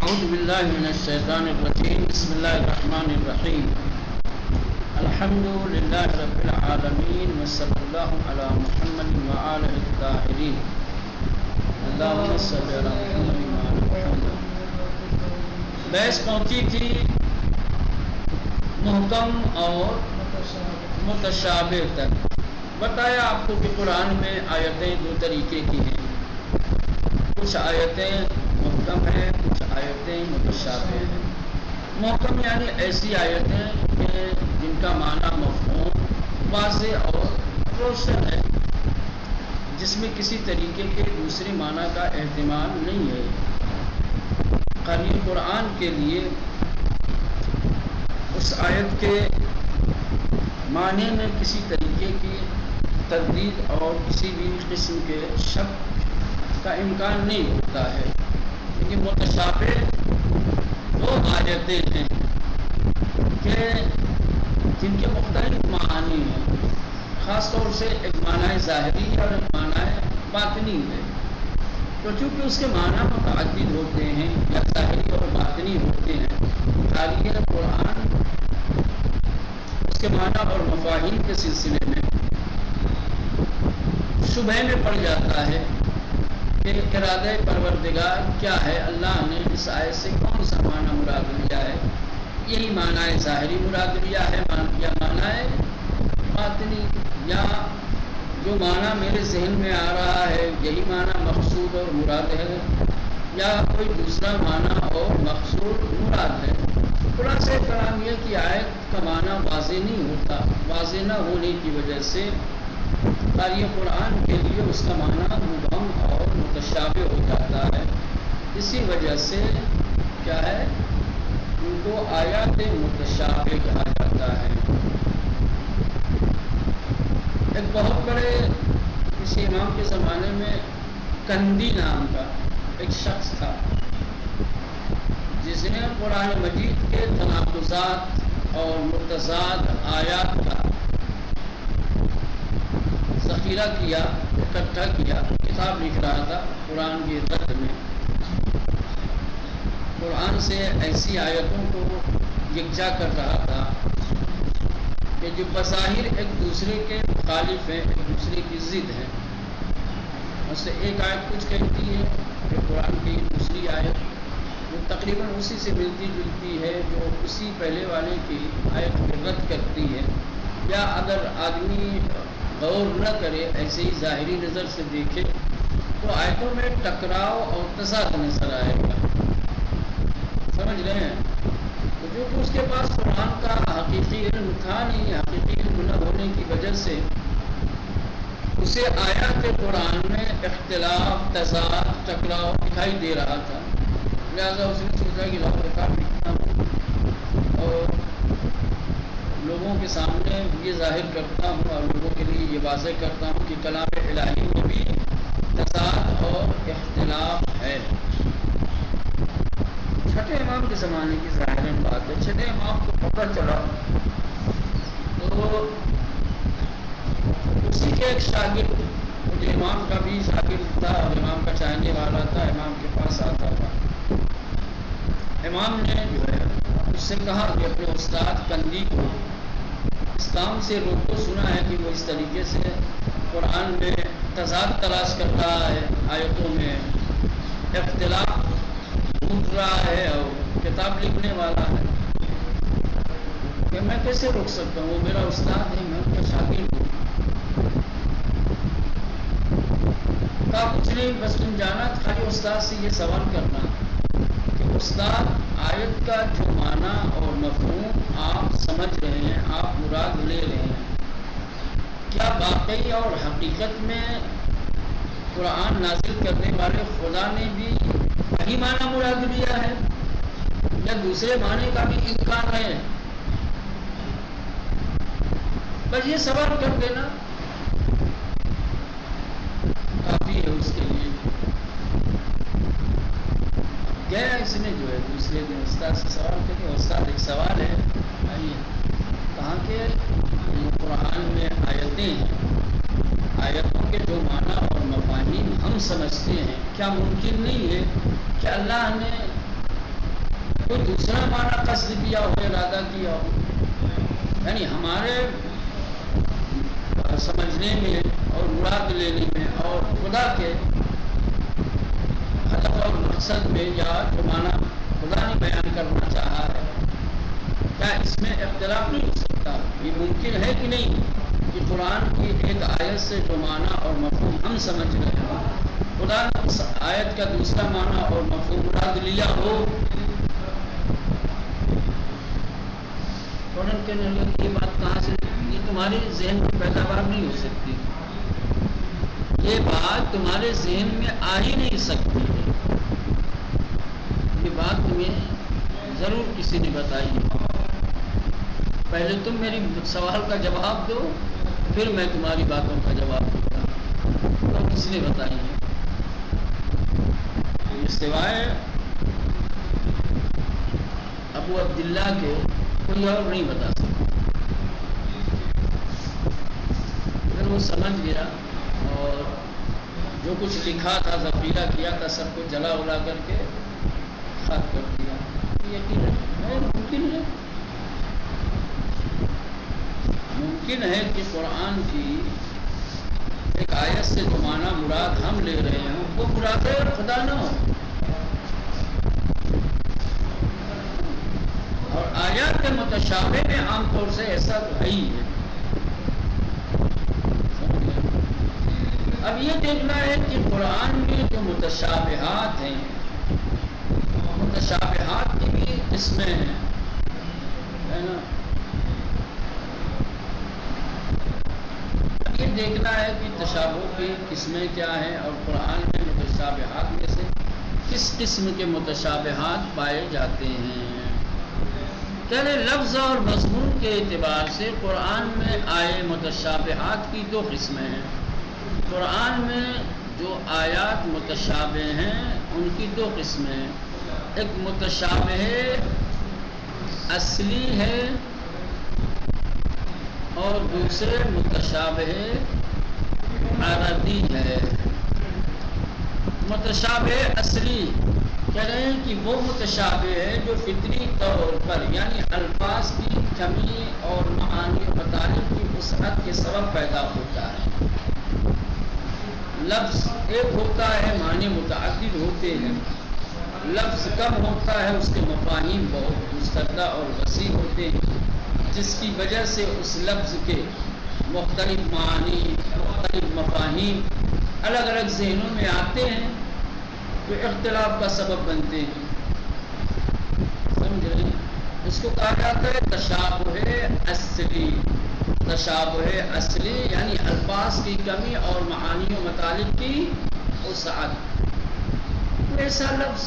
اعوذ باللہ من الشیطان الرجیم بسم اللہ الرحمن الرحیم الحمد للہ رب العالمین وصلی اللہ علی محمد وآلہ الطاہرین اللہم صلی علی محمد وآلہ محمد۔ بحث پہنچی تھی محکم اور متشابہ تک۔ بتایا آپ کو کہ قرآن میں آیتیں دو طریقے کی ہیں، کچھ آیتیں محکم ہیں، کچھ آیتیں متشابہ ہیں۔ محکم یعنی ایسی آیتیں کہ جن کا معنی مفہوم واضح اور روشن ہے، جس میں کسی طریقے کے دوسرے معنی کا احتمال نہیں ہے۔ قاری قرآن کے لیے اس آیت کے معنی میں کسی طریقے کی تردید اور کسی بھی قسم کے شک کا امکان نہیں ہوتا ہے، کیونکہ متشابہ وہ آیتیں ہیں کہ جن کے مختلف معانی ہیں، خاص طور سے ایک معنی ظاہری اور ایک معنی باطنی ہے۔ تو چونکہ اس کے معنی متعدد ہوتے ہیں یا ظاہری اور باطنی ہوتے ہیں، قاری قرآن اس کے معنی اور مفاہیم کے سلسلے میں شبہ میں پڑ جاتا ہے کہ ارادہ پروردگار کیا ہے، اللہ نے اس آیت سے کون سا معنی مراد لیا ہے، یہی معنی ظاہری مراد لیا ہے یا معنی باطنی، یا جو معنی میرے ذہن میں آ رہا ہے یہی معنی مقصود اور مراد ہے، یا کوئی دوسرا معنی اور مقصود مراد ہے۔ خلاصہ کلام یہ کہ آیت کا معنی واضح نہیں ہوتا، واضح نہ ہونے کی وجہ سے قاری قرآن کے لیے اس کا معنی مبہم اور متشابہ ہو جاتا ہے۔ اسی وجہ سے کیا ہے، ان کو آیات متشابہ کہا جاتا ہے۔ ایک بہت بڑے کسی امام کے زمانے میں کندی نام کا ایک شخص تھا، جس نے قرآن مجید کے تناقضات اور متضاد آیات کا ذخیرہ کیا، اکٹھا کیا، کتاب لکھ رہا تھا قرآن کی رد میں۔ قرآن سے ایسی آیتوں کو یکجا کر رہا تھا کہ جو بظاہر ایک دوسرے کے مخالف ہیں، ایک دوسرے کی ضد ہیں۔ اس سے ایک آیت کچھ کہتی ہے کہ قرآن کی دوسری آیت وہ تقریباً اسی سے ملتی جلتی ہے جو اسی پہلے والے کی آیت کو رد کرتی ہے، یا اگر آدمی غور نہ کرے، ایسے ہی ظاہری نظر سے دیکھے تو آیتوں میں ٹکراؤ اور تضاد نظر آئے گا۔ سمجھ رہے ہیں؟ تو جو کہ اس کے پاس قرآن کا حقیقی علم تھا نہیں، حقیقی علم نہ ہونے کی وجہ سے اسے آیات قرآن میں اختلاف، تضاد، ٹکراؤ دکھائی دے رہا تھا۔ لہٰذا اس نے سوچا کہ لاؤ کتاب لکھتا ہوں اور لوگوں کے سامنے یہ ظاہر کرتا ہوں اور لوگوں کے لیے یہ واضح کرتا ہوں کہ کلام الہی میں بھی تضاد اور اختلاف ہے۔ چھٹے امام کے زمانے کی ظاہراً بات ہے، چھٹے امام کو پتہ چلا تو اسی کے ایک شاگرد، جو امام کا بھی شاگرد تھا اور امام کا چاہنے والا تھا، امام کے پاس آتا تھا۔ امام نے جو ہے اس سے کہا کہ اپنے استاد کندی کو اس کام سے روکو، سنا ہے کہ وہ اس طریقے سے قرآن میں تضاد تلاش کر رہا ہے، آیتوں میں اختلاف ڈھونڈ رہا ہے اور کتاب لکھنے والا ہے، کہ میں کیسے روک سکتا ہوں، وہ میرا استاد ہے، میں ان کا شاگرد ہوں۔ کہا کچھ نہیں، بس تم جانا خالی استاد سے یہ سوال کرنا کہ استاد آیت کا جو معنی اور مفہوم آپ سمجھ رہے ہیں، آپ مراد لے رہے ہیں، کیا واقعی اور حقیقت میں قرآن نازل کرنے والے خدا نے بھی وہی معنی مراد لیا ہے یا دوسرے معنی کا بھی امکان ہے؟ بس یہ سوال کر دینا کافی ہے اس کے لیے۔ گیا اس نے جو ہے دوسرے دن استاد سے سوال کر کے، استاد ایک سوال ہے، آئیے کہاں کہ قرآن میں آیتیں ہیں، آیتوں کے جو معنی اور مفاہیم ہم سمجھتے ہیں، کیا ممکن نہیں ہے کہ اللہ نے کوئی دوسرا معنی قصد کیا ہو، ارادہ کیا ہو، یعنی ہمارے سمجھنے میں اور مراد لینے میں اور خدا کے ہدف اور مقصد میں یا جو معنی خدا نے بیان کرنا چاہا ہے، کیا اس میں اختلاف نہیں ہو سکتا؟ یہ ممکن ہے کہ نہیں کہ قرآن کی ایک آیت سے جو معنی اور مفہوم ہم سمجھ رہے ہیں، خدا نے اس آیت کا دوسرا معنی اور مفہوم مراد لیا ہو؟ فوراً کہنے لگے کہ یہ بات کہاں سے، یہ تمہارے ذہن میں پیداوار نہیں ہو سکتی، یہ بات تمہارے ذہن میں آ ہی نہیں سکتی ہے، یہ بات تمہیں ضرور کسی نے بتائی ہے، پہلے تم میری سوال کا جواب دو، پھر میں تمہاری باتوں کا جواب دوں گا، تو کس نے بتائی ہے؟ یہ سوائے ابو عبداللہ کے کوئی اور نہیں بتا سکتا۔ پھر وہ سمجھ گیا اور جو کچھ لکھا تھا، ذخیرہ کیا تھا، سب کو جلا الا کر کے خاک کر دیا۔ یقین ہے ممکن ہے کہ قرآن کی ایک آیت سے جو معنی مراد ہم لے رہے ہیں وہ مراد ہے اور خدا نہ ہو، اور آیات کے متشابہ میں عام طور سے ایسا تو ہے ہی ہے۔ اب یہ دیکھنا ہے کہ قرآن میں جو متشابہات ہیں، متشابہات کی بھی قسمیں ہیں، ہے نا؟ اب یہ دیکھنا ہے کہ تشابہ کی قسمیں کیا ہیں اور قرآن میں متشابہات میں سے کس قسم کے متشابہات پائے جاتے ہیں۔ پہلے لفظ اور مضمون کے اعتبار سے قرآن میں آئے متشابہات کی دو قسمیں ہیں۔ قرآن میں جو آیات متشابہ ہیں ان کی دو قسمیں ہیں، ایک متشابہ اصلی ہے اور دوسرے متشابہ عرضی ہے۔ متشابہ اصلی کہہ رہے ہیں کہ وہ متشابہ ہے جو فطری طور پر یعنی الفاظ کی کمی اور معانی و مطالب کی وسعت کے سبب پیدا ہوتا ہے۔ لفظ ایک ہوتا ہے، معنی متعدد ہوتے ہیں، لفظ کم ہوتا ہے، اس کے مفاہیم بہت مستردہ اور وسیع ہوتے ہیں، جس کی وجہ سے اس لفظ کے مختلف معانی، مختلف مفاہیم الگ الگ ذہنوں میں آتے ہیں تو اختلاف کا سبب بنتے ہیں۔ سمجھ رہے ہیں؟ اس کو کہا جاتا ہے تشابہ اصلی۔ تشابہ اصلی یعنی الفاظ کی کمی اور معانی و مطالب کی وسعت۔ ایسا لفظ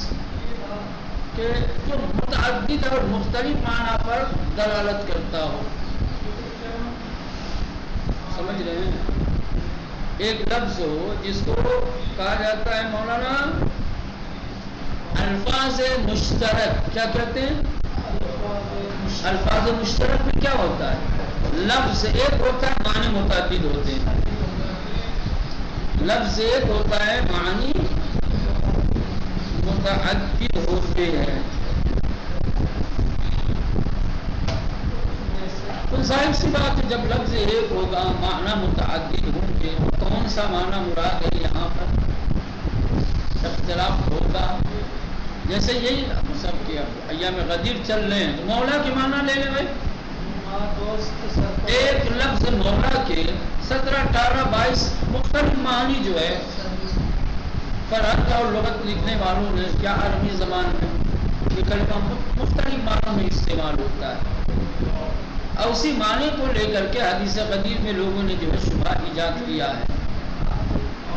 کہ جو متعدد اور مختلف معنی پر دلالت کرتا ہو۔ سمجھ رہے ہیں؟ ایک لفظ ہو جس کو کہا جاتا ہے مولانا الفاظ مشترک۔ کیا کہتے ہیں؟ الفاظ مشترک میں کیا ہوتا ہے؟ لفظ ایک ہوتا ہے، معنی متعدد ہوتے ہیں۔ لفظ ایک ہوتا ہے، معنی متعدد ہوتے ہیں۔ تو ظاہر سی بات ہے جب لفظ ایک ہوگا، معنی متعدد ہوں گے، کون سا معنی مراد ہے یہاں پر اختلاف ہوگا۔ جیسے یہی سب کے ایام غدیر چل رہے ہیں تو مولا کے معنی لے لیں۔ ایک لفظ مولا کے 17، 18، 22 مختلف معنی جو ہے فرحت اور لغت لکھنے والوں نے کیا عربی زبان میں یہ کلمہ مختلف معنوں میں استعمال ہوتا ہے، اور اسی معنی کو لے کر کے حدیث قدیر میں لوگوں نے جو ہے شبہ ایجاد کیا ہے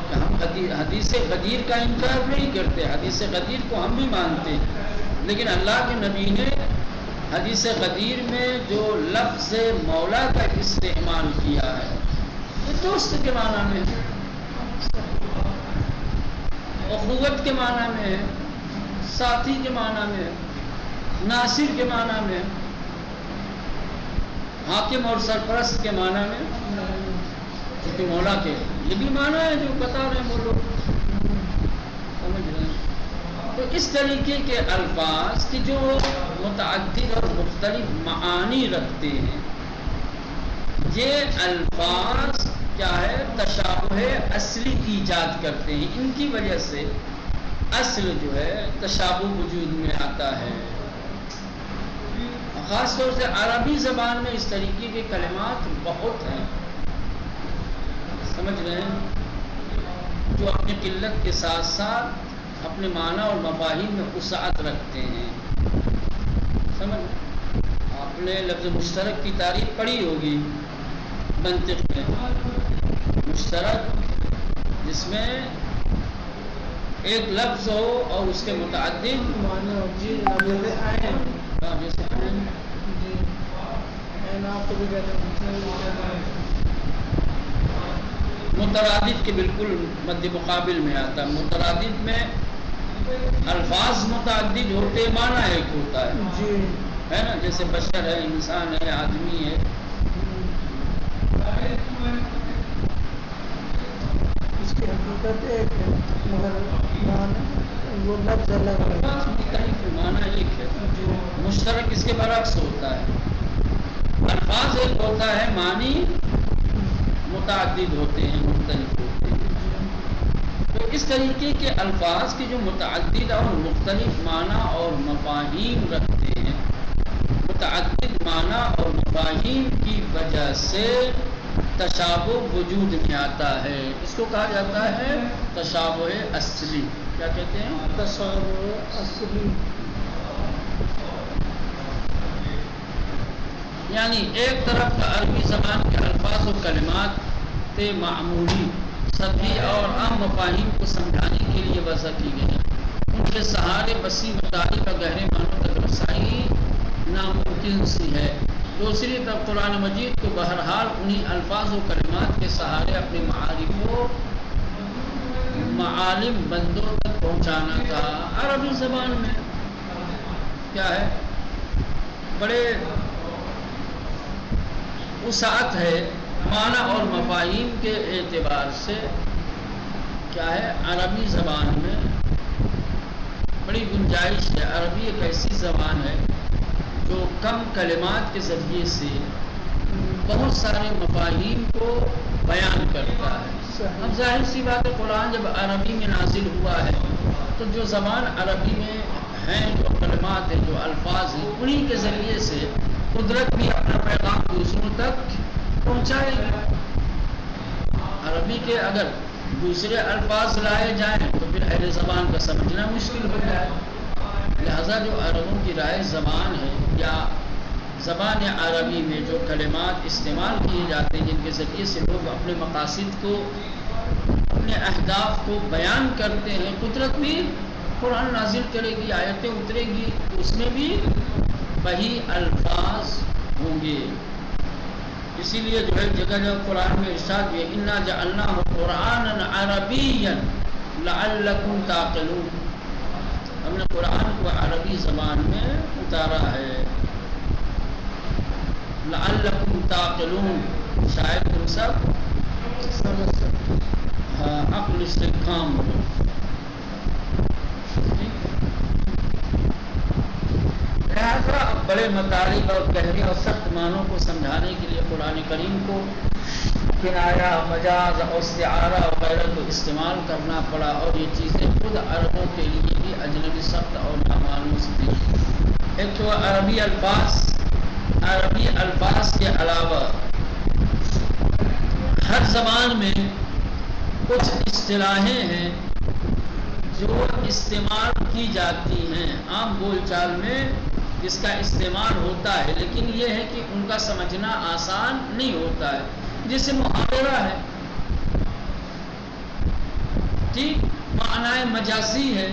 کہ ہم حدیث قدیر کا انکار نہیں کرتے، حدیث قدیر کو ہم بھی مانتے ہیں، لیکن اللہ کے نبی نے حدیث قدیر میں جو لفظ مولا کا استعمال کیا ہے یہ دوست کے معنی میں ہے، اخوت کے معنی میں ہے، ساتھی کے معنی میں ہے، ناصر کے معنی میں، حاکم اور سرپرست کے معنی میں، کیونکہ مولا کے یہ بھی معنی ہے جو بتا رہے ہیں وہ لوگ۔ سمجھ رہے ہیں؟ تو اس طریقے کے الفاظ کی جو متعدد اور مختلف معانی رکھتے ہیں، یہ الفاظ کیا ہے، تشابہ اصلی ایجاد کرتے ہیں. ان کی وجہ سے اصل جو ہے تشابہ وجود میں آتا ہے. خاص طور سے عربی زبان میں اس طریقے کے کلمات بہت ہیں، سمجھ رہے ہیں، جو اپنی قلت کے ساتھ ساتھ اپنے معنی اور مفاہیم میں وسعت رکھتے ہیں. سمجھ، آپ نے لفظ مشترک کی تعریف پڑھی ہوگی منطق میں. مشترک جس میں ایک لفظ ہو اور اس کے متعدد جی جیسے مترادف کے بالکل مد مقابل میں آتا ہے. مترادف میں الفاظ متعدد ہوتے، معنی ایک ہوتا ہے، ہے نا، جیسے بشر ہے، انسان ہے، آدمی ہے. اس کی حقیقت ایک ہے مگر وہ لفظ الگ ہے، معنی ایک ہے. مشترک اس کے برعکس ہوتا ہے، الفاظ ایک ہوتا ہے، معنی متعدد ہوتے ہیں، مختلف ہوتے ہیں. تو اس طریقے کے الفاظ کی جو متعدد اور مختلف معنی اور مفاہیم رکھتے ہیں، متعدد معنی اور مفاہیم کی وجہ سے تشابہ وجود میں آتا ہے. اس کو کہا جاتا ہے تشابہ اصلی. کیا کہتے ہیں؟ تشابہ اصلی. یعنی ایک طرف عربی زبان کے الفاظ و کلمات معمولی، سطحی اور عام مفاہیم کو سمجھانے کے لیے وضع کی گئی. ان کے سہارے وسیع مطالب اور گہرے معنوں تک رسائی ناممکن سی ہے. دوسری طرف قرآن مجید کو بہرحال انہی الفاظ و کلمات کے سہارے اپنے معارف و معالم بندوں تک پہنچانا تھا. عربی زبان میں کیا ہے، بڑے وسعت ہے معنی اور مفاہیم کے اعتبار سے. کیا ہے، عربی زبان میں بڑی گنجائش ہے. عربی ایک ایسی زبان ہے جو کم کلمات کے ذریعے سے بہت سارے مفاہیم کو بیان کرتا ہے. اب ظاہر سی بات ہے، قرآن جب عربی میں نازل ہوا ہے تو جو زبان عربی میں ہیں، جو کلمات ہیں، جو الفاظ ہیں، انہی کے ذریعے سے قدرت بھی اپنا پیغام دوسروں تک پہنچائے گی. عربی کے اگر دوسرے الفاظ لائے جائیں تو پھر اہل زبان کا سمجھنا مشکل ہو جائے. لہذا جو عربوں کی رائج زبان ہے یا زبان عربی میں جو کلمات استعمال کیے جاتے ہیں، جن کے ذریعے سے لوگ اپنے مقاصد کو، اپنے اہداف کو بیان کرتے ہیں، قدرت بھی قرآن نازل کرے گی، آیتیں اترے گی، تو اس میں بھی وہی الفاظ ہوں گے. اسی لیے جو ہے جگہ جگہ قرآن میں ارشاد ہے، انا جعلناہ قرآنا عربیا لعلکم تعقلون. ہم نے قرآن کو عربی زبان میں اتارا ہے، لعلکم تعقلون، شاید تم سب سمجھ سکتے. عقل استحکام ہو. لہذا بڑے مطالب اور گہرے اور سخت معنوں کو سمجھانے کے لیے قرآن کریم کو کنایا، مجاز اور استعارہ وغیرہ کو استعمال کرنا پڑا، اور یہ چیزیں خود عربوں کے لیے بھی اجنبی، سخت اور نامانوس تھی. ایک تو عربی الفاظ کے علاوہ ہر زبان میں کچھ اصطلاحیں ہیں جو استعمال کی جاتی ہیں عام بول چال میں، جس کا استعمال ہوتا ہے، لیکن یہ ہے کہ ان کا سمجھنا آسان نہیں ہوتا ہے. جیسے محاورہ ہے، ٹھیک، معنی مجازی ہے،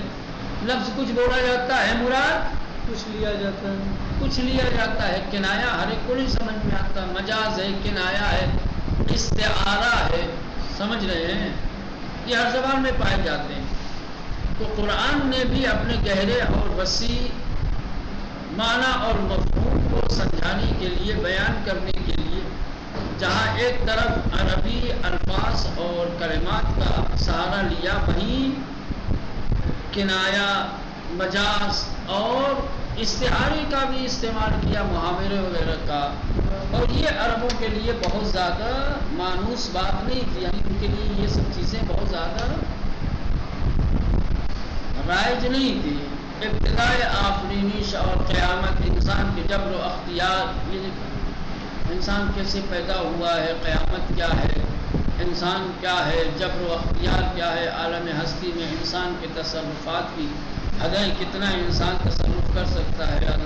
لفظ کچھ بولا جاتا ہے، مراد کچھ لیا جاتا ہے، کچھ لیا جاتا ہے. کنایا ہر ایک کو نہیں سمجھ میں آتا. مجاز ہے، کنایا ہے، استعارہ ہے، سمجھ رہے ہیں، یہ ہر زبان میں پائے جاتے ہیں. تو قرآن نے بھی اپنے گہرے اور وسیع معنی اور مفہوم کو سمجھانے کے لیے، بیان کرنے کے لیے، جہاں ایک طرف عربی الفاظ اور کلمات کا سہارا لیا، وہیں کنایا، مجاز اور استعارے کا بھی استعمال کیا، محاورے وغیرہ کا، اور یہ عربوں کے لیے بہت زیادہ مانوس بات نہیں تھی، یعنی ان کے لیے یہ سب چیزیں بہت زیادہ رائج نہیں تھی۔ ابتدائے آفرینش اور قیامت، انسان کے جبر و اختیار، یہ انسان کیسے پیدا ہوا ہے، قیامت کیا ہے، انسان کیا ہے، جبر و اختیار کیا ہے، عالم ہستی میں انسان کے تصرفات کی حدیں کتنا انسان تصرف کر سکتا ہے،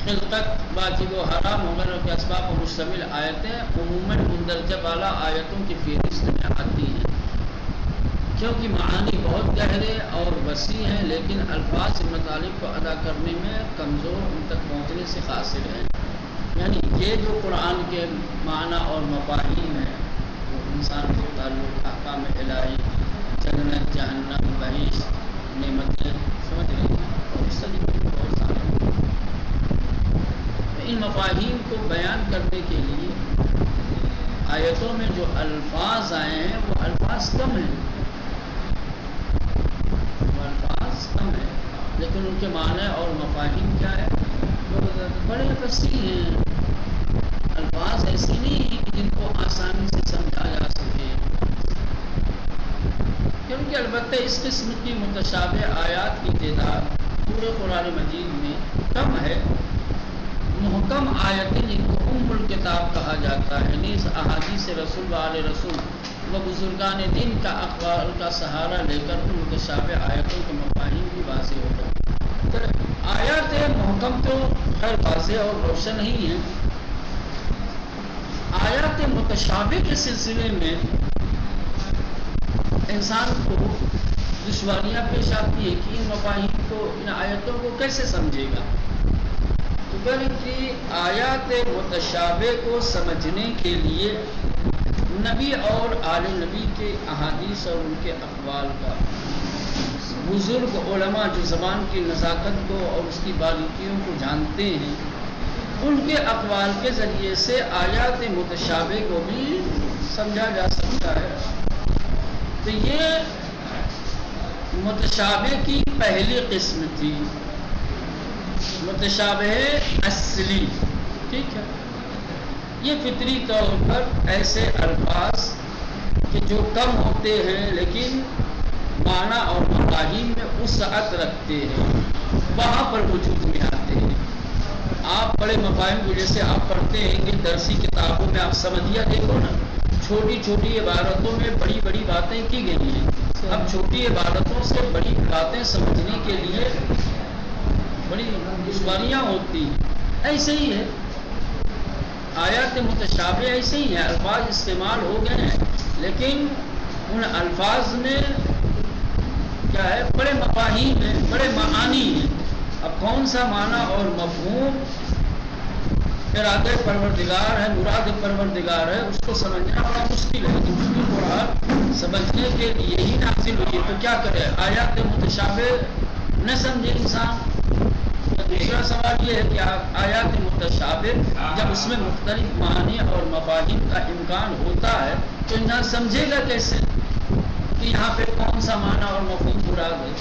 خلقت، واجب و حرام وغیرہ کے اسباب پر مشتمل آیتیں عموماً مندرجہ بالا آیتوں کی فہرست میں آتی ہیں، کیونکہ معانی بہت گہرے اور وسیع ہیں، لیکن الفاظ مطالب کو ادا کرنے میں کمزور، ان تک پہنچنے سے قاصر ہیں۔ یعنی یہ جو قرآن کے معنی اور مفاہیم ہیں وہ انسان کے تعلق، احکام الہی، جنت، جہنم، بہشت، نعمتیں، سمجھ رہے ہیں، اور اس طریقے کے بہت سارے، ان مفاہیم کو بیان کرنے کے لیے آیتوں میں جو الفاظ آئے ہیں وہ الفاظ کم ہیں، لیکن ان کے معنی اور مفاہیم کیا ہے، بڑے وسیع ہیں۔ الفاظ ایسی نہیں ہیں کہ جن کو آسانی سے سمجھا جا سکے، کیونکہ البتہ اس قسم کی متشابہ آیات کی تعداد پورے قرآن مجید میں کم ہے۔ محکم آیتیں جن کو ام الکتاب کہا جاتا ہے، نیز احادیث رسول و آل رسول و بزرگان دین کا اقوال کا سہارا لے کر ان متشابہ آیتوں کے مفاہیم بھی واضح ہوتا ہے۔ آیات محکم تو خیر واضح اور روشن نہیں ہیں، آیات متشابہ کے سلسلے میں انسان کو دشواریاں پیش آتی ہے کہ ان مفاہیم کو، ان آیتوں کو کیسے سمجھے گا۔ تو بلکہ آیات متشابہ کو سمجھنے کے لیے نبی اور آل نبی کے احادیث اور ان کے اقوال کا، بزرگ علماء جو زبان کی نزاکت کو اور اس کی باریکیوں کو جانتے ہیں، ان کے اقوال کے ذریعے سے آیات متشابہ کو بھی سمجھا جا سکتا ہے۔ تو یہ متشابہ کی پہلی قسم تھی، متشابہ اصلی، ٹھیک ہے۔ یہ فطری طور پر ایسے الفاظ کہ جو کم ہوتے ہیں لیکن معنی اور مفاہیم میں وسعت رکھتے ہیں، وہاں پر وجود میں آتے ہیں۔ آپ بڑے مفاہیم کو جیسے آپ پڑھتے ہیں کہ درسی کتابوں میں آپ سمجھیا دیکھو نا، چھوٹی چھوٹی عبارتوں میں بڑی بڑی باتیں کی گئی ہیں۔ اب چھوٹی عبارتوں سے بڑی باتیں سمجھنے کے لیے بڑی دشواریاں ہوتی ہیں، ایسے ہی ہے آیات متشابہ، ایسے ہی ہیں، الفاظ استعمال ہو گئے ہیں لیکن ان الفاظ میں کیا ہے، بڑے مفاہیم ہیں، بڑے معانی ہیں۔ اب کون سا معنی اور مفہوم ارادہ پروردگار ہے، مراد پروردگار ہے، اس کو سمجھنا بڑا مشکل ہے۔ مشکل قرآن سمجھنے کے لیے ہی نازل ہوئی ہے، تو کیا کرے، آیات متشابہ نہ سمجھے انسان۔ دوسرا سوال یہ ہے کہ آیات متشابہ جب اس میں مختلف معنی اور مفاہیم کا امکان ہوتا ہے تو انسان سمجھے گا کیسے کہ یہاں پہ کون سا معنی اور مفہوم مراد ہے۔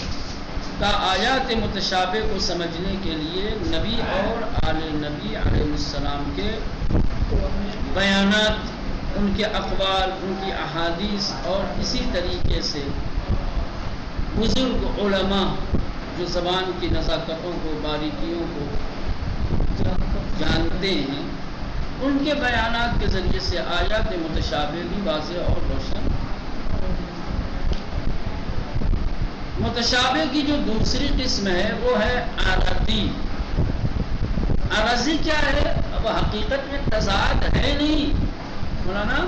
تا آیات متشابہ کو سمجھنے کے لیے نبی اور آل نبی علیہ السلام کے بیانات، ان کے اقوال، ان کی احادیث اور اسی طریقے سے بزرگ علماء جو زبان کی نزاکتوں کو، باریکیوں کو جانتے ہیں، ان کے بیانات کے ذریعے سے آیات متشابہ بھی واضح اور روشن۔ متشابہ کی جو دوسری قسم ہے وہ ہے عارضی۔ عارضی کیا ہے؟ اب حقیقت میں تضاد ہے نہیں مولانا،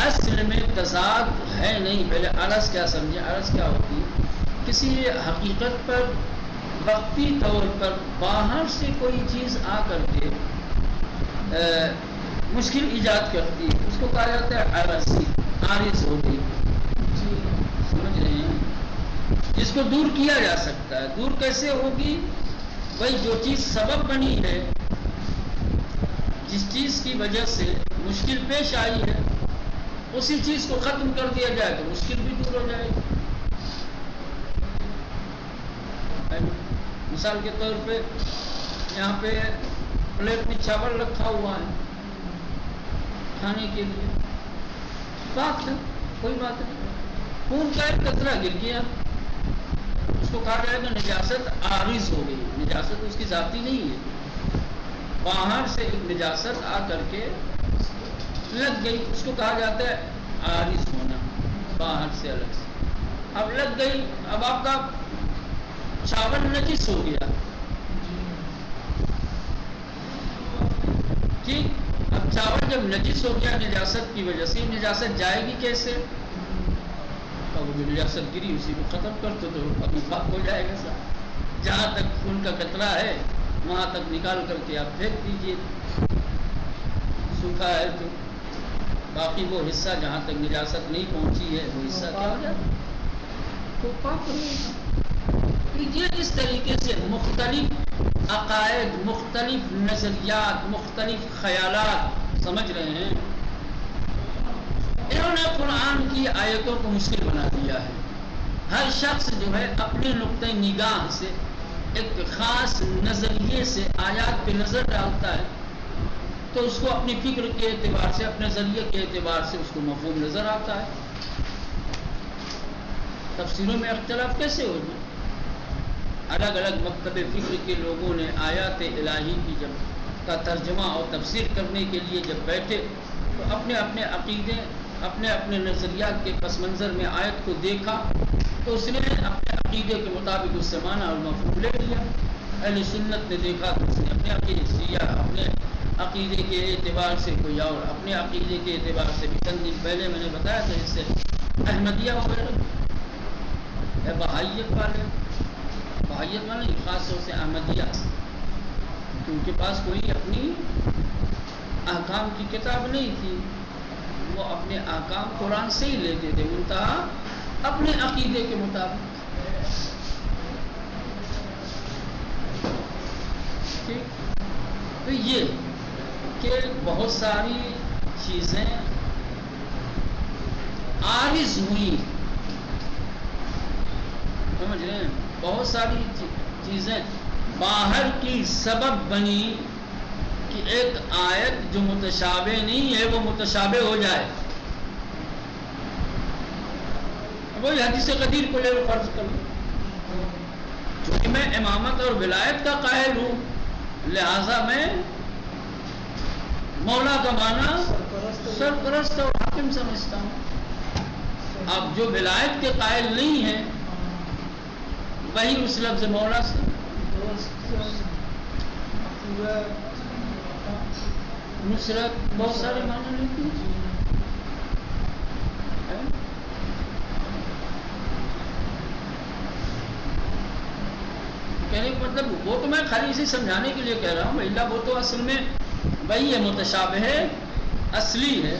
اصل میں تضاد ہے نہیں۔ پہلے عرض کیا سمجھے، عرض کیا ہوتی ہے؟ کسی حقیقت پر وقتی طور پر باہر سے کوئی چیز آ کر کے مشکل ایجاد کرتی ہے، اس کو کہا جاتا ہے عارضی، عارض ہو گئی، سمجھ رہے ہیں؟ جس کو دور کیا جا سکتا ہے۔ دور کیسے ہوگی؟ بھائی جو چیز سبب بنی ہے، جس چیز کی وجہ سے مشکل پیش آئی ہے، اسی چیز کو ختم کر دیا جائے تو مشکل بھی دور ہو جائے گی۔ مثال کے طور پہ یہاں پہ پلیٹ میں چاول رکھا ہوا ہے کھانے کے لیے، پاک ہے، کوئی بات نہیں، خون کا ایک قطرہ گر گیا، اس کو کہا جائے گا نجاست عارض ہو گئی، نجاست اس کی ذاتی نہیں ہے، باہر سے ایک نجاست آ کر کے لگ گئی، اس کو کہا جاتا ہے عارض ہونا، باہر سے الگ سے، اب لگ گئی، اب آپ کا چاول نجس ہو گیا، ٹھیک، اب چاول جب نجس ہو گیا نجاست کی وجہ سے، نجاست جائے گی کیسے؟ اب وہ نجاست گری اسی کو ختم کر تو ابھی پاک ہو جائے گا سر، جہاں تک خون کا قطرہ ہے وہاں تک نکال کر کے آپ پھینک دیجئے، سوکھا ہے تو، باقی وہ حصہ جہاں تک نجاست نہیں پہنچی ہے وہ حصہ کیا ہو جائے تو پاک ہو جائے گا۔ یہ اس طریقے سے مختلف عقائد، مختلف نظریات، مختلف خیالات، سمجھ رہے ہیں، انہوں نے قرآن کی آیتوں کو مشکل بنا دیا ہے۔ ہر شخص جو ہے اپنے نقطۂ نگاہ سے ایک خاص نظریے سے آیات پہ نظر ڈالتا ہے تو اس کو اپنی فکر کے اعتبار سے، اپنے ذریعے کے اعتبار سے اس کو مفہوم نظر آتا ہے۔ تفسیروں میں اختلاف کیسے ہو گیا؟ الگ الگ مکتب فکر کے لوگوں نے آیات الہی کی جب کا ترجمہ اور تفسیر کرنے کے لیے جب بیٹھے تو اپنے اپنے عقیدے، اپنے اپنے نظریات کے پس منظر میں آیت کو دیکھا تو اس نے اپنے عقیدے کے مطابق اس سے معنی اور مفہوم لے لیا۔ اہل سنت نے دیکھا تو اس نے اپنے عقیدے سے، اپنے عقیدے کے اعتبار سے کوئی اور، اپنے عقیدے کے اعتبار سے بھی چند دن پہلے میں نے بتایا تھا اس سے احمدیہ وغیرہ یا بہائیت والے، بہائیت والے خاص طور سے احمدیہ، ان کے پاس کوئی اپنی احکام کی کتاب نہیں تھی، وہ اپنے احکام قرآن سے ہی لیتے تھے، منتہا اپنے عقیدے کے مطابق، ٹھیک۔ تو یہ کہ بہت ساری چیزیں عارض ہوئی، سمجھ رہے ہیں، بہت ساری چیزیں باہر کی سبب بنی کہ ایک آیت جو متشابہ نہیں ہے وہ متشابہ ہو جائے۔ وہی حدیث قدیر کو لے لو، فرض کر لو، چونکہ میں امامت اور ولایت کا قائل ہوں لہذا میں مولا کا معنی سرپرست اور حاکم سمجھتا ہوں۔ اب جو ولایت کے قائل نہیں ہیں وہی اس لفظ مولا سے نصرت بہت سارے معنی لیتی ہیں، کہنے کا مطلب وہ تو میں خالی اسے سمجھانے کے لیے کہہ رہا ہوں، الا وہ تو اصل میں وہی ہے، متشابہ ہے، اصلی ہے،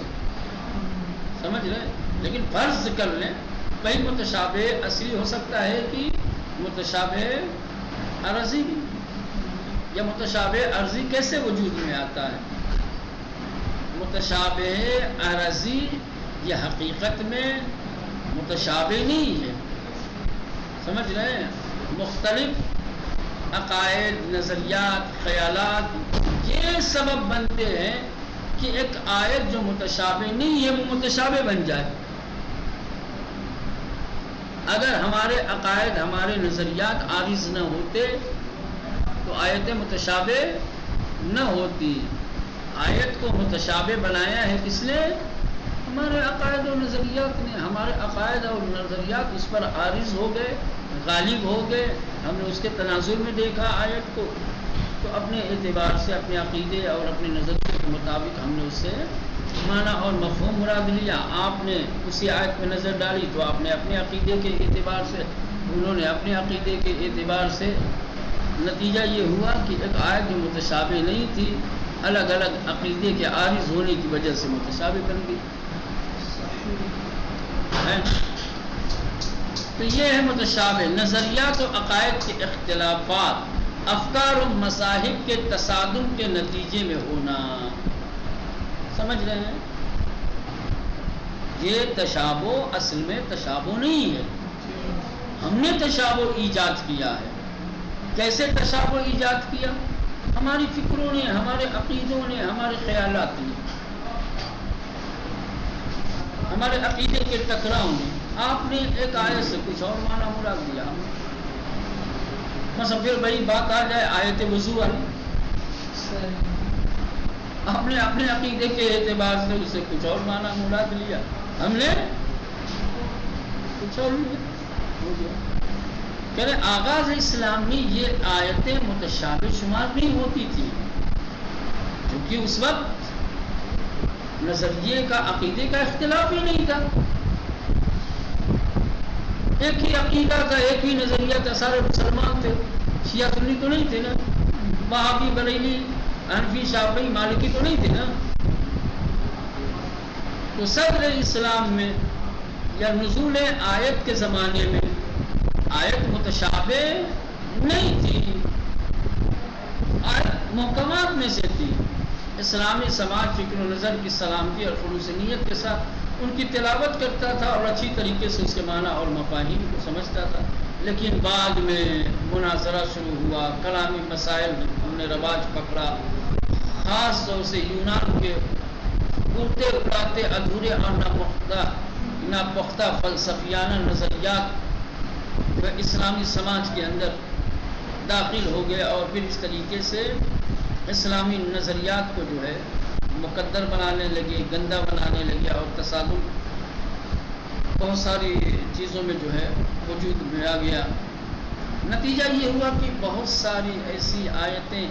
سمجھ رہے، لیکن فرض کر لیں وہی متشابہ اصلی ہو سکتا ہے کہ متشابہ عرضی، یا متشابہ عرضی کیسے وجود میں آتا ہے؟ متشابہ عرضی یہ حقیقت میں متشابہ نہیں ہے، سمجھ رہے ہیں، مختلف عقائد، نظریات، خیالات یہ سبب بنتے ہیں کہ ایک آیت جو متشابہ نہیں ہے وہ متشابہ بن جائے۔ اگر ہمارے عقائد، ہمارے نظریات عارض نہ ہوتے تو آیتیں متشابہ نہ ہوتی۔ آیت کو متشابہ بنایا ہے کس نے؟ ہمارے عقائد و نظریات نے۔ ہمارے عقائد اور نظریات اس پر عارض ہو گئے، غالب ہو گئے، ہم نے اس کے تناظر میں دیکھا آیت کو، تو اپنے اعتبار سے، اپنے عقیدے اور اپنے نظریے کے مطابق ہم نے اس سے معنی اور مفہوم مراد لیا۔ آپ نے اسی آیت پہ نظر ڈالی تو آپ نے اپنے عقیدے کے اعتبار سے، انہوں نے اپنے عقیدے کے اعتبار سے، نتیجہ یہ ہوا کہ ایک آیت جو متشابہ نہیں تھی الگ الگ عقیدے کے عارض ہونے کی وجہ سے متشابہ بن گئی۔ تو یہ ہے متشابہ، نظریات و عقائد کے اختلافات، افکار و مذاہب کے تصادم کے نتیجے میں ہونا، سمجھ رہے ہیں؟ یہ تشابہ اصل میں تشابہ نہیں ہے، ہم نے تشابہ ایجاد کیا ہے، کیسے تشابہ ایجاد کیا؟ ہماری فکروں نے، ہمارے عقیدوں نے، ہمارے خیالات نے، ہمارے عقیدے کے ٹکراؤ نے۔ آپ نے ایک آیت سے کچھ اور معنی مراد دیا، مثلا پھر وہی بات آ جائے آیت وضو والی، آپ نے اپنے عقیدے کے اعتبار سے اسے کچھ اور معنی مراد لیا، ہم نے کچھ اور لیا۔ کہہ رہے آغاز اسلام میں یہ آیتیں متشابہ شمار نہیں ہوتی تھی، کیونکہ اس وقت نظریے کا، عقیدے کا اختلاف ہی نہیں تھا، ایک ہی عقیدہ تھا، ایک ہی نظریہ تھا، سارے مسلمان تھے، شیعہ سنی تو نہیں تھے نا، وہابی بریلی حنفی شافعی مالکی تو نہیں تھے نا۔ تو صدر اسلام میں یا نزول آیت کے زمانے میں آیت متشابہ نہیں تھی، آیت محکمات میں سے تھی۔ اسلامی سماج فکر و نظر کی سلامتی اور خلوص نیت کے ساتھ ان کی تلاوت کرتا تھا اور اچھی طریقے سے اس کے معنی اور مفاہیم کو سمجھتا تھا، لیکن بعد میں مناظرہ شروع ہوا، کلامی مسائل نے رواج پکڑا، خاص طور سے یونان کے اڑتے اڑاتے ادھورے اور ناپختہ فلسفیانہ نظریات وہ اسلامی سماج کے اندر داخل ہو گئے، اور پھر اس طریقے سے اسلامی نظریات کو جو ہے مقدر بنانے لگے، گندا بنانے لگے، اور تصادم بہت ساری چیزوں میں جو ہے وجود میں آ گیا۔ نتیجہ یہ ہوا کہ بہت ساری ایسی آیتیں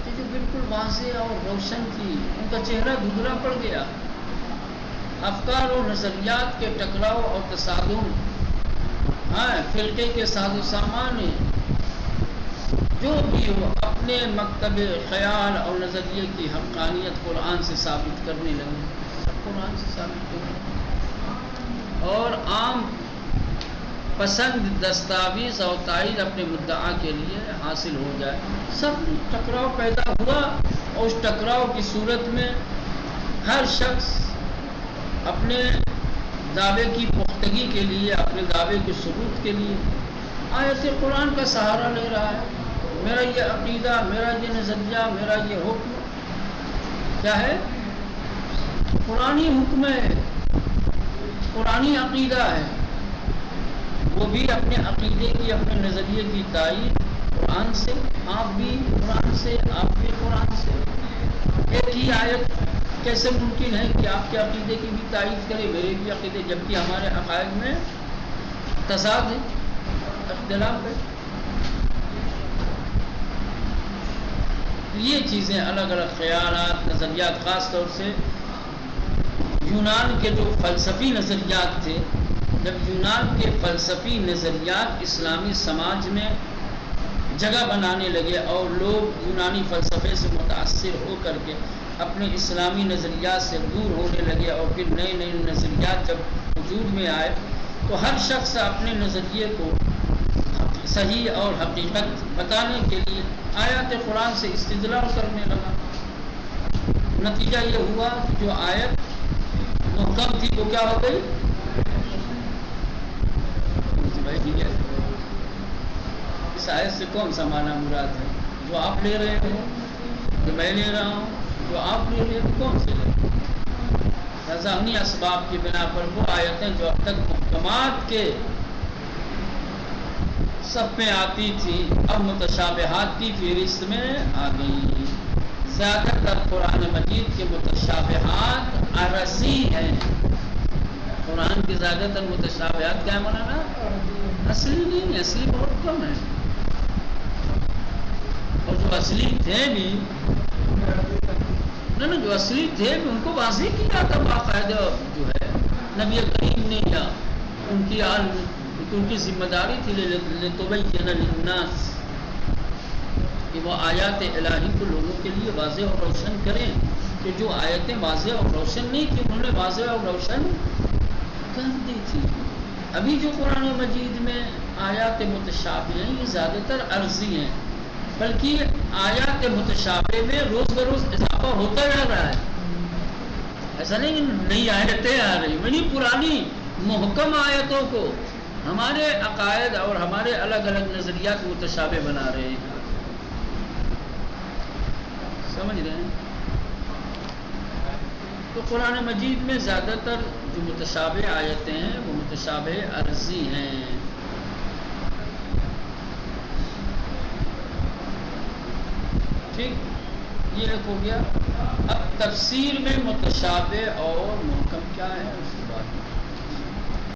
کہ جو بالکل واضح اور روشن تھی، ان کا چہرہ دھندلا پڑ گیا۔ افکار و نظریات کے ٹکراؤ اور تصادم، فرقے کے ساز و سامان جو بھی ہو، اپنے مکتب خیال اور نظریے کی حقانیت قرآن سے ثابت کرنے لگے، سب قرآن سے ثابت کرنے، اور عام پسند دستاویز اور تائید اپنے مدعا کے لیے حاصل ہو جائے، سب ٹکراؤ پیدا ہوا، اور اس ٹکراؤ کی صورت میں ہر شخص اپنے دعوے کی پختگی کے لیے، اپنے دعوے کے ثبوت کے لیے آیت قرآن کا سہارا لے رہا ہے۔ میرا یہ عقیدہ، میرا یہ نظریہ، میرا یہ حکم کیا ہے؟ قرآنی حکم ہے، قرآنی عقیدہ ہے۔ وہ بھی اپنے عقیدے کی، اپنے نظریے کی تائید قرآن سے، آپ بھی قرآن سے، آپ بھی قرآن سے۔ ایک ہی آیت کیسے ممکن ہے کہ آپ کے عقیدے کی بھی تائید کرے، میرے بھی عقیدے، جبکہ ہمارے عقائد میں تضاد ہے، اختلاف ہے۔ یہ چیزیں الگ الگ خیالات، نظریات، خاص طور سے یونان کے جو فلسفی نظریات تھے، جب یونان کے فلسفی نظریات اسلامی سماج میں جگہ بنانے لگے اور لوگ یونانی فلسفے سے متاثر ہو کر کے اپنے اسلامی نظریات سے دور ہونے لگے، اور پھر نئے نئے نظریات جب وجود میں آئے تو ہر شخص اپنے نظریے کو صحیح اور حقیقت بتانے کے لیے آیات قرآن سے استدلال کرنے لگا۔ نتیجہ یہ ہوا کہ جو آیت محکم تھی وہ کیا ہو گئی؟ اس آیت سے کون سا معنی مراد ہے؟ جو آپ لے رہے ہو، جو میں لے رہا ہوں، جو آپ لے رہے ہو، کون سے لے؟ ذہنی اسباب کی بنا پر وہ آیتیں جو اب تک محکمات کے سب میں آتی تھی، اب متشابہات کی فہرست میں آ گئی۔ زیادہ تر قرآن مجید کے متشابہات عرضی ہیں۔ قرآن کی زیادہ تر متشابہات کیا مولانا؟ اصلی نہیں ہے، اصلی بہت کم ہے، اور جو اصلی تھے بھی جو اصلی تھے بھی ان کو واضح کیا تھا باقاعدہ، جو ہے نبی کریم نے، یا ان کی ذمہ داری تھی لِتُبَيِّنَ لِلنَّاسِ کہ وہ آیات الہی کو لوگوں کے لیے واضح اور روشن کریں، کہ جو آیتیں واضح اور روشن نہیں تھی انہوں نے واضح اور روشن کر دی تھی۔ ابھی جو قرآن مجید میں آیات متشابہ ہیں یہ زیادہ تر عرضی ہیں، بلکہ آیات متشابہ میں روز بروز اضافہ ہوتا جا رہا ہے۔ ایسا نہیں کہ نئی آیتیں آ رہی، یعنی پرانی محکم آیتوں کو ہمارے عقائد اور ہمارے الگ الگ نظریات متشابہ بنا رہے ہیں. سمجھ رہے ہیں؟ تو قرآن مجید میں زیادہ تر جو متشابہ آیتیں ہیں وہ متشابہ عرضی ہیں. ٹھیک، یہ ایک ہو گیا. اب تفسیر میں متشابہ اور محکم کیا ہے اس کے بعد